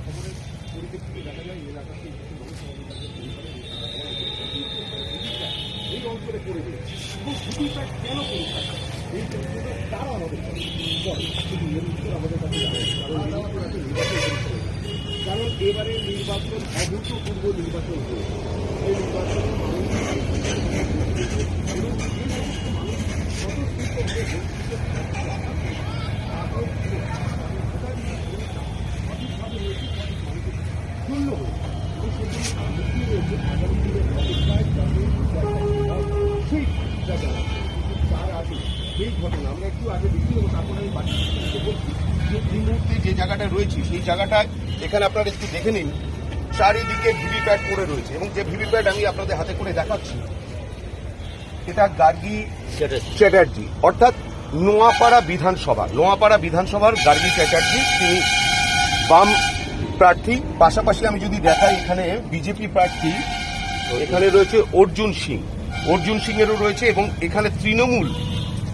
খবরের পরিপ্রেক্ষিতে দেখা যায় এলাকাতে এই অঞ্চলে পড়ে রয়েছে এবং ভিভিপ্যাট কেন করে থাকে এই প্রশ্নটা তারা আমাদের করে কিন্তু এর উত্তর আমাদের কাছে কারণ এবারে নির্বাচন অভূতপূর্ব নির্বাচন হয়েছে এই নির্বাচনে এই ঘটনা আমরা একটু আগে দেখি এবং তারপরে আমি বাকি বলছি যে এই মুহূর্তে যে জায়গাটা রয়েছে সেই জায়গাটায় এখানে আপনারা একটু দেখে নিন চারিদিকে ভিভিপ্যাট পড়ে রয়েছে এবং যে ভিভিপ্যাট আমি আপনাদের হাতে করে দেখাচ্ছি এটা গার্গী চ্যাটার্জি অর্থাৎ নোয়াপাড়া বিধানসভার গার্গী চ্যাটার্জি তিনি বাম প্রার্থী। পাশাপাশি আমি যদি দেখাই এখানে বিজেপি প্রার্থী এখানে রয়েছে অর্জুন সিং এরও রয়েছে এবং এখানে তৃণমূল